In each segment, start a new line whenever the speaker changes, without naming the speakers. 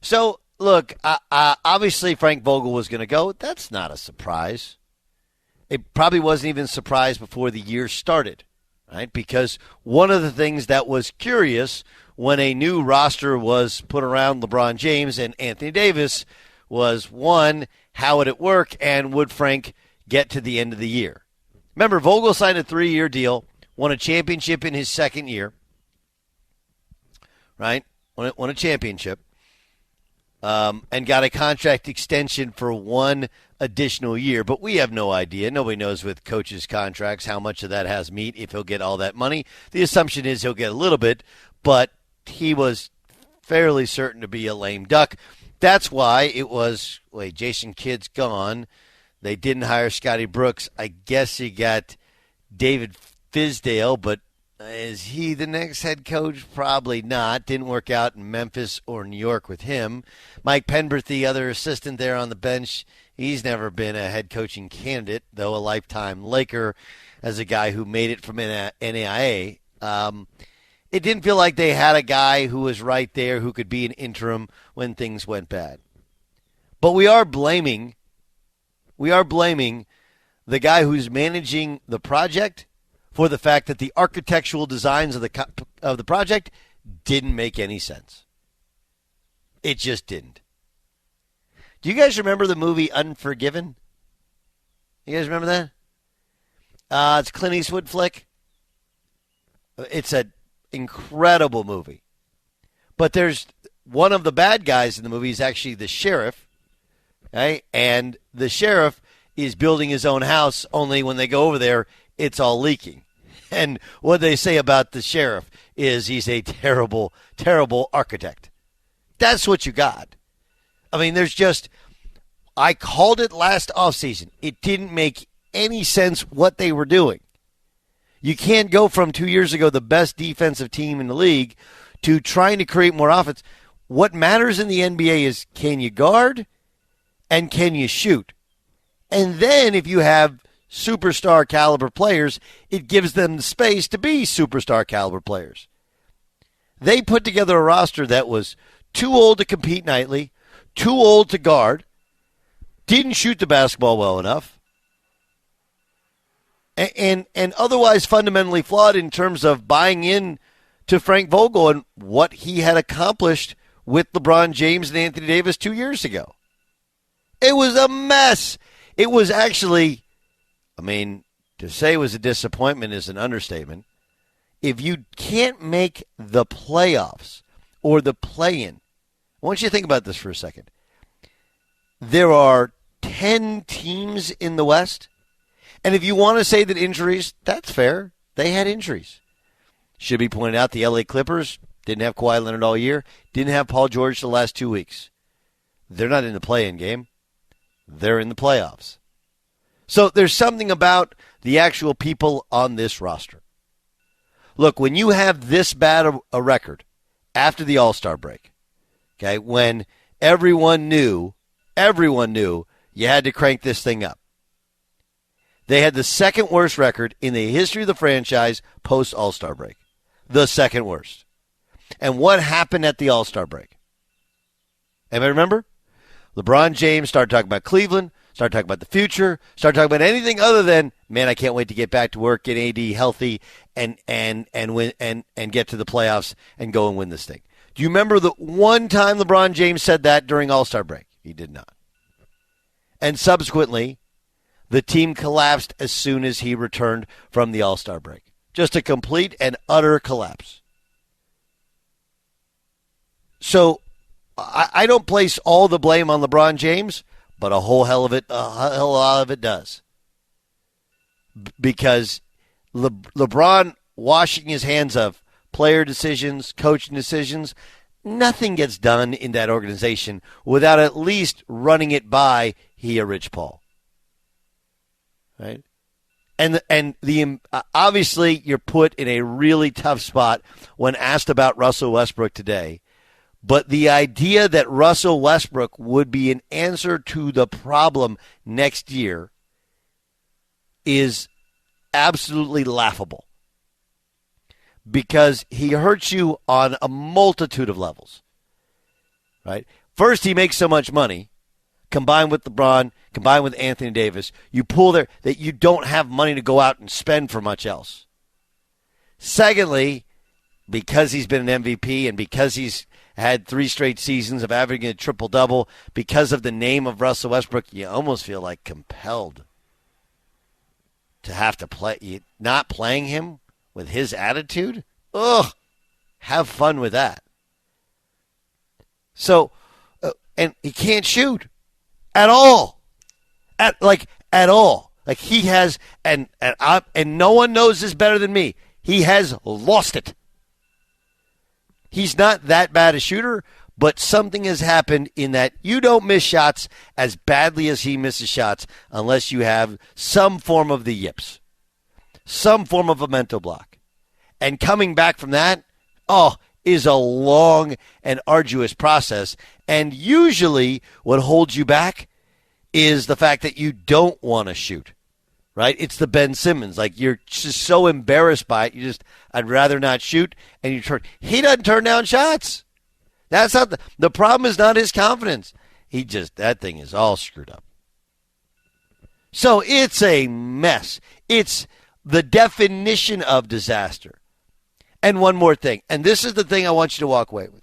So, look, obviously Frank Vogel was going to go. That's not a surprise. It probably wasn't even a surprise before the year started, right? Because one of the things that was curious when a new roster was put around LeBron James and Anthony Davis was, one, how would it work, and would Frank get to the end of the year? Remember, Vogel signed a 3-year deal, won a championship in his second year, right? Won a championship, and got a contract extension for one additional year. But we have no idea. Nobody knows with coaches' contracts how much of that has meat, if he'll get all that money. The assumption is he'll get a little bit, but he was fairly certain to be a lame duck. That's why it was, Jason Kidd's gone. They didn't hire Scotty Brooks. I guess he got David Fizdale, but is he the next head coach? Probably not. Didn't work out in Memphis or New York with him. Mike Penberth, the other assistant there on the bench, he's never been a head coaching candidate, though a lifetime Laker as a guy who made it from NAIA. It didn't feel like they had a guy who was right there who could be an interim when things went bad. But we are blaming the guy who's managing the project for the fact that the architectural designs of the project didn't make any sense. It just didn't. Do you guys remember the movie Unforgiven? You guys remember that? It's a Clint Eastwood flick. It's an incredible movie. But there's one of the bad guys in the movie is actually the sheriff. Okay? And the sheriff is building his own house, only when they go over there, it's all leaking. And what they say about the sheriff is he's a terrible, terrible architect. That's what you got. I mean, I called it last offseason. It didn't make any sense what they were doing. You can't go from 2 years ago, the best defensive team in the league, to trying to create more offense. What matters in the NBA is, can you guard and can you shoot? And then if you have superstar caliber players, it gives them the space to be superstar caliber players. They put together a roster that was too old to compete nightly, too old to guard, didn't shoot the basketball well enough, and otherwise fundamentally flawed in terms of buying in to Frank Vogel and what he had accomplished with LeBron James and Anthony Davis 2 years ago. It was a mess. It was actually, to say it was a disappointment is an understatement. If you can't make the playoffs or the play-in, I want you to think about this for a second. There are 10 teams in the West, and if you want to say that injuries, that's fair. They had injuries. Should be pointed out, the LA Clippers didn't have Kawhi Leonard all year, didn't have Paul George the last 2 weeks. They're not in the play-in game. They're in the playoffs. So there's something about the actual people on this roster. Look, when you have this bad a record after the All-Star break, okay, when everyone knew you had to crank this thing up. They had the second worst record in the history of the franchise post All-Star break. The second worst. And what happened at the All-Star break? Anybody remember? LeBron James started talking about Cleveland, started talking about the future, started talking about anything other than, man, I can't wait to get back to work, get AD healthy, and win and get to the playoffs and go and win this thing. Do you remember the one time LeBron James said that during All-Star break? He did not. And subsequently, the team collapsed as soon as he returned from the All-Star break. Just a complete and utter collapse. So I don't place all the blame on LeBron James, but a hell of a lot of it does. Because LeBron washing his hands of player decisions, coaching decisions, nothing gets done in that organization without at least running it by Rich Paul. Right? And obviously you're put in a really tough spot when asked about Russell Westbrook today. But the idea that Russell Westbrook would be an answer to the problem next year is absolutely laughable. Because he hurts you on a multitude of levels. right? First, he makes so much money, combined with LeBron, combined with Anthony Davis, you pull there that you don't have money to go out and spend for much else. Secondly, because he's been an MVP and because he's had 3 straight seasons of averaging a triple-double, because of the name of Russell Westbrook, you almost feel like compelled to have to play. Not playing him with his attitude? Ugh, have fun with that. So, and he can't shoot at all. At all. Like he has, and no one knows this better than me. He has lost it. He's not that bad a shooter, but something has happened in that you don't miss shots as badly as he misses shots unless you have some form of the yips, some form of a mental block. And coming back from that, is a long and arduous process. And usually what holds you back is the fact that you don't want to shoot, right? It's the Ben Simmons. Like, you're just so embarrassed by it. I'd rather not shoot. And he doesn't turn down shots. That's not the problem is not his confidence. That thing is all screwed up. So it's a mess. It's the definition of disaster. And one more thing, and this is the thing I want you to walk away with.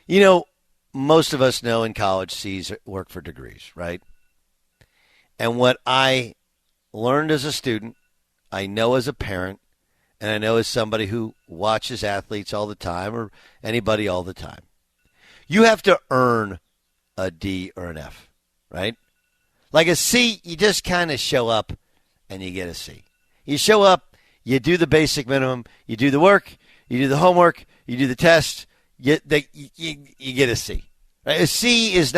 You know, most of us know in college C's work for degrees, right? And what I learned as a student, I know as a parent, and I know as somebody who watches athletes all the time or anybody all the time, you have to earn a D or an F, right? Like a C, you just kind of show up and you get a C. You show up, you do the basic minimum, you do the work, you do the homework, you do the test, you get a C. Right? A C is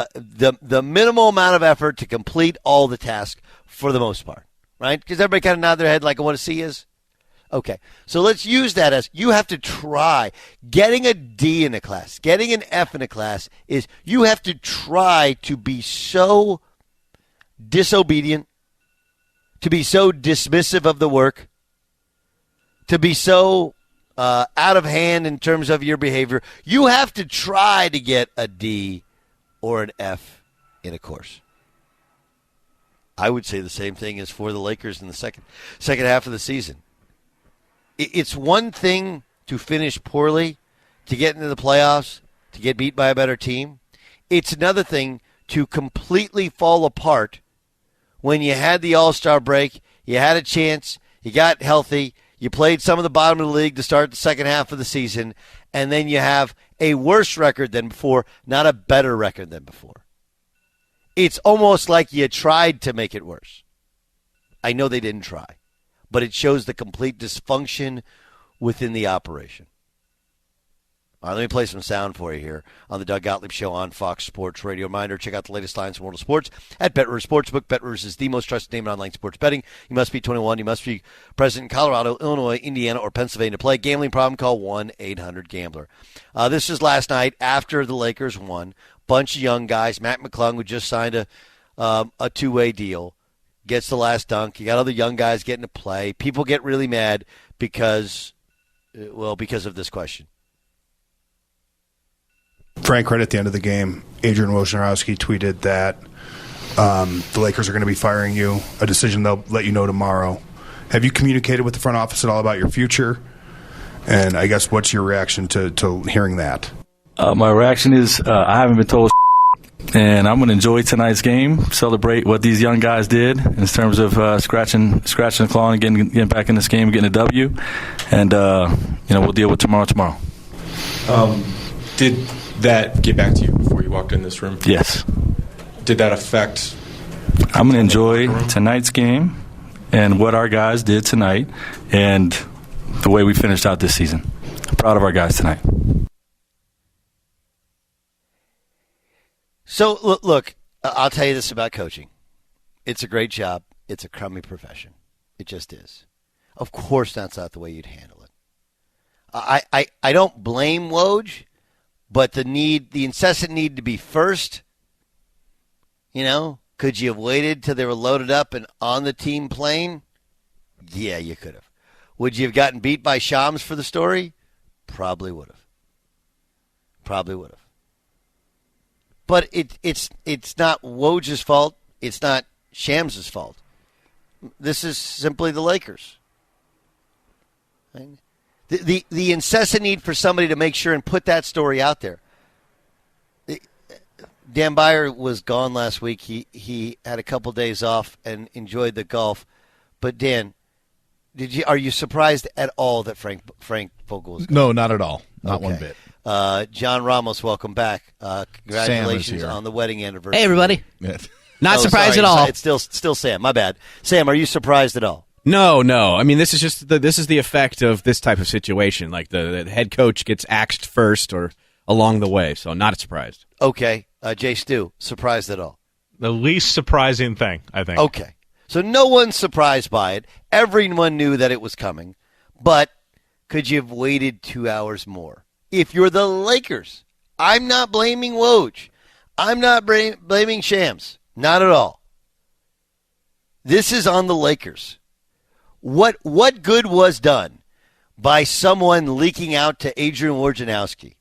the minimal amount of effort to complete all the tasks for the most part, right? Because everybody kind of nod their head like what a C is. Okay, so let's use that as you have to try. Getting a D in a class, getting an F in a class is you have to try to be so disobedient, to be so dismissive of the work, to be so out of hand in terms of your behavior. You have to try to get a D or an F in a course. I would say the same thing is for the Lakers in the second half of the season. It's one thing to finish poorly, to get into the playoffs, to get beat by a better team. It's another thing to completely fall apart when you had the All-Star break, you had a chance, you got healthy, you played some of the bottom of the league to start the second half of the season, and then you have a worse record than before, not a better record than before. It's almost like you tried to make it worse. I know they didn't try, but it shows the complete dysfunction within the operation. All right, let me play some sound for you here on the Doug Gottlieb Show on Fox Sports Radio. Reminder, check out the latest lines from World of Sports at BetRivers Sportsbook. BetRivers is the most trusted name in online sports betting. You must be 21. You must be present in Colorado, Illinois, Indiana, or Pennsylvania to play. Gambling problem, call 1-800-GAMBLER. This is last night after the Lakers won. Bunch of young guys. Matt McClung, who just signed a two-way deal, gets the last dunk. You got other young guys getting to play. People get really mad because of this question.
Frank, right at the end of the game, Adrian Wojnarowski tweeted that the Lakers are going to be firing you, a decision they'll let you know tomorrow. Have you communicated with the front office at all about your future? And I guess what's your reaction to hearing that?
My reaction is I haven't been told and I'm going to enjoy tonight's game, celebrate what these young guys did in terms of scratching the claw and getting back in this game, getting a W. And, we'll deal with tomorrow.
Did that get back to you before you walked in this room?
Yes.
Did that affect?
I'm going to enjoy tonight's game and what our guys did tonight and the way we finished out this season. I'm proud of our guys tonight.
So, look, I'll tell you this about coaching. It's a great job. It's a crummy profession. It just is. Of course, that's not the way you'd handle it. I don't blame Woj. But the incessant need to be first, could you have waited till they were loaded up and on the team plane? Yeah, you could have. Would you have gotten beat by Shams for the story? Probably would have. Probably would have. But it's not Woj's fault. It's not Shams' fault. This is simply the Lakers. The incessant need for somebody to make sure and put that story out there. Dan Byer was gone last week. He had a couple days off and enjoyed the golf. But Dan, are you surprised at all that Frank Vogel was gone?
No, not at all. Not one bit.
John Ramos, welcome back. Congratulations on the wedding anniversary.
Hey, everybody.
Yeah.
Not surprised at all.
It's still Sam. My bad. Sam, are you surprised at all?
No. I mean, this is the effect of this type of situation. Like the head coach gets axed first or along the way, so not surprised.
Okay. Jay Stu, surprised at all?
The least surprising thing, I think.
Okay. So no one's surprised by it. Everyone knew that it was coming. But could you have waited 2 hours more? If you're the Lakers, I'm not blaming Woj. I'm not blaming Shams. Not at all. This is on the Lakers. What good was done by someone leaking out to Adrian Wojnarowski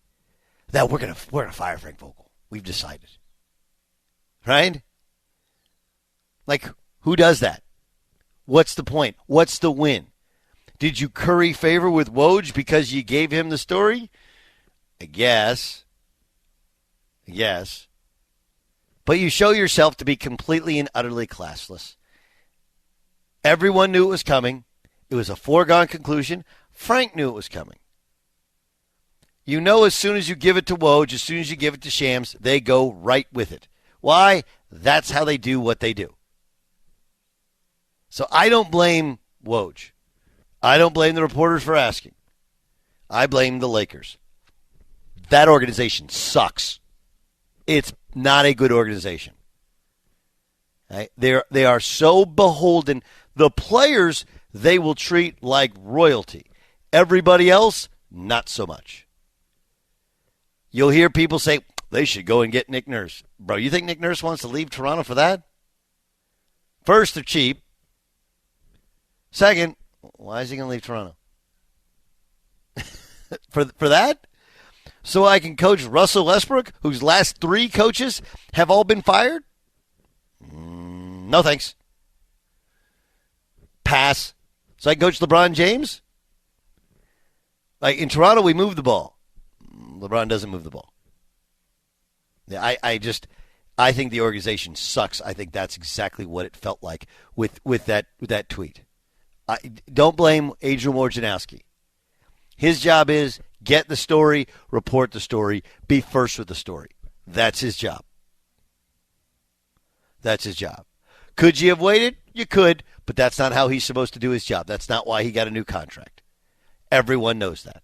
that we're gonna fire Frank Vogel? We've decided, right? Like, who does that? What's the point? What's the win? Did you curry favor with Woj because you gave him the story? I guess. But you show yourself to be completely and utterly classless. Everyone knew it was coming. It was a foregone conclusion. Frank knew it was coming. You know, as soon as you give it to Woj, as soon as you give it to Shams, they go right with it. Why? That's how they do what they do. So I don't blame Woj. I don't blame the reporters for asking. I blame the Lakers. That organization sucks. It's not a good organization. Right? They are so beholden. The players, they will treat like royalty. Everybody else, not so much. You'll hear people say, they should go and get Nick Nurse. Bro, you think Nick Nurse wants to leave Toronto for that? First, they're cheap. Second, why is he going to leave Toronto? for that? So I can coach Russell Westbrook, whose last 3 coaches have all been fired? No thanks. Pass. So I can coach LeBron James? Like in Toronto, we move the ball. LeBron doesn't move the ball. Yeah, I think the organization sucks. I think that's exactly what it felt like with that tweet. Don't blame Adrian Wojnarowski. His job is get the story, report the story, be first with the story. That's his job. Could you have waited? You could, but that's not how he's supposed to do his job. That's not why he got a new contract. Everyone knows that.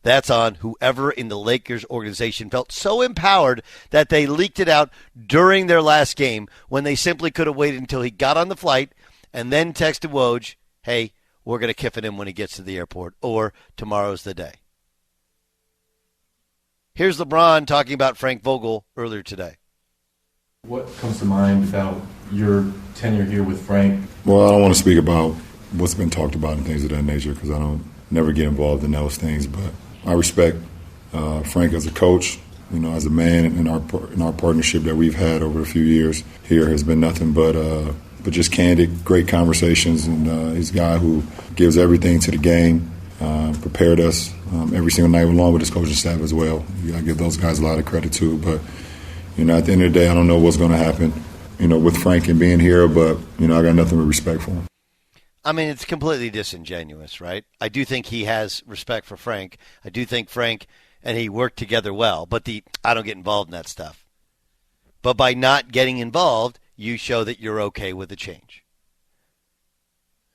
That's on whoever in the Lakers organization felt so empowered that they leaked it out during their last game when they simply could have waited until he got on the flight and then texted Woj, hey, we're going to kiff at him when he gets to the airport, or tomorrow's the day. Here's LeBron talking about Frank Vogel earlier today.
What comes to mind about your tenure here with Frank?
Well, I don't want to speak about what's been talked about and things of that nature because I don't never get involved in those things. But I respect Frank as a coach. You know, as a man, in our partnership that we've had over a few years here has been nothing but just candid, great conversations. And he's a guy who gives everything to the game, prepared us every single night along with his coaching staff as well. You got to give those guys a lot of credit too. But you know, at the end of the day, I don't know what's going to happen, you know, with Frank and being here, but, you know, I got nothing but respect for him.
I mean, it's completely disingenuous, right? I do think he has respect for Frank. I do think Frank and he work together well, but I don't get involved in that stuff. But by not getting involved, you show that you're okay with the change.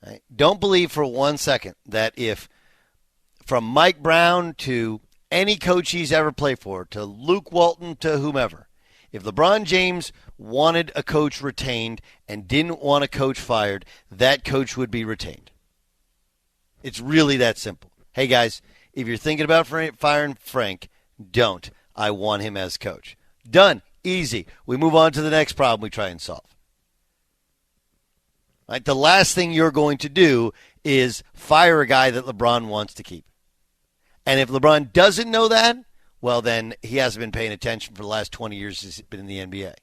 Right? Don't believe for 1 second that if from Mike Brown to any coach he's ever played for, to Luke Walton to whomever, if LeBron James wanted a coach retained and didn't want a coach fired, that coach would be retained. It's really that simple. Hey, guys, if you're thinking about firing Frank, don't. I want him as coach. Done. Easy. We move on to the next problem we try and solve. Right? The last thing you're going to do is fire a guy that LeBron wants to keep. And if LeBron doesn't know that, well, then he hasn't been paying attention for the last 20 years he's been in the NBA.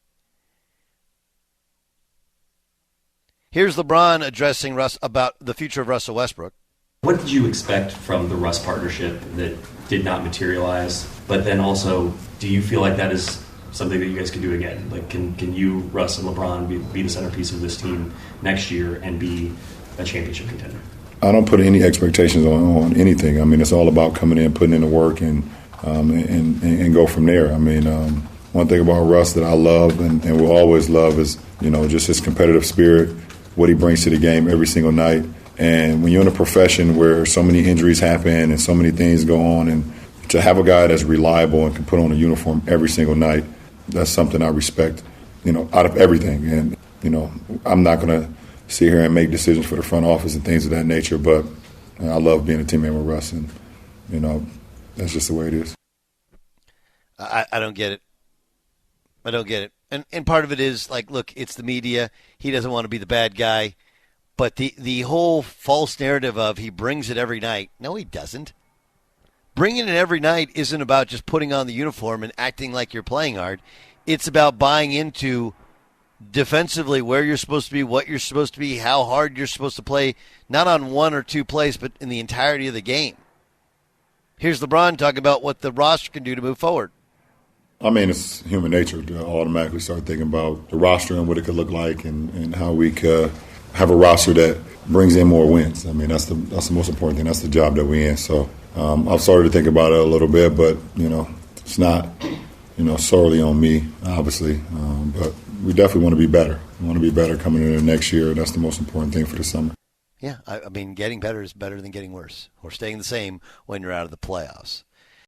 Here's LeBron addressing Russ about the future of Russell Westbrook.
What did you expect from the Russ partnership that did not materialize? But then also, do you feel like that is something that you guys can do again? Like, can you, Russ and LeBron, be the centerpiece of this team next year and be a championship contender?
I don't put any expectations on anything. I mean, it's all about coming in, putting in the work, and go from there. I mean, one thing about Russ that I love and will always love is, just his competitive spirit, what he brings to the game every single night. And when you're in a profession where so many injuries happen and so many things go on, and to have a guy that's reliable and can put on a uniform every single night, that's something I respect, out of everything. And, I'm not going to sit here and make decisions for the front office and things of that nature, but I love being a teammate with Russ, and, that's just the way it is.
I don't get it. I don't get it. And part of it is, like, look, it's the media. He doesn't want to be the bad guy. But the whole false narrative of he brings it every night. No, he doesn't. Bringing it every night isn't about just putting on the uniform and acting like you're playing hard. It's about buying into defensively where you're supposed to be, what you're supposed to be, how hard you're supposed to play, not on one or two plays, but in the entirety of the game. Here's LeBron talking about what the roster can do to move forward.
I mean, it's human nature to automatically start thinking about the roster and what it could look like, and how we could have a roster that brings in more wins. I mean, that's the most important thing. That's the job that we're in. So I've started to think about it a little bit, but, it's not, solely on me, obviously. But we definitely want to be better. We want to be better coming into next year. That's the most important thing for the summer.
Yeah, I mean, getting better is better than getting worse or staying the same when you're out of the playoffs.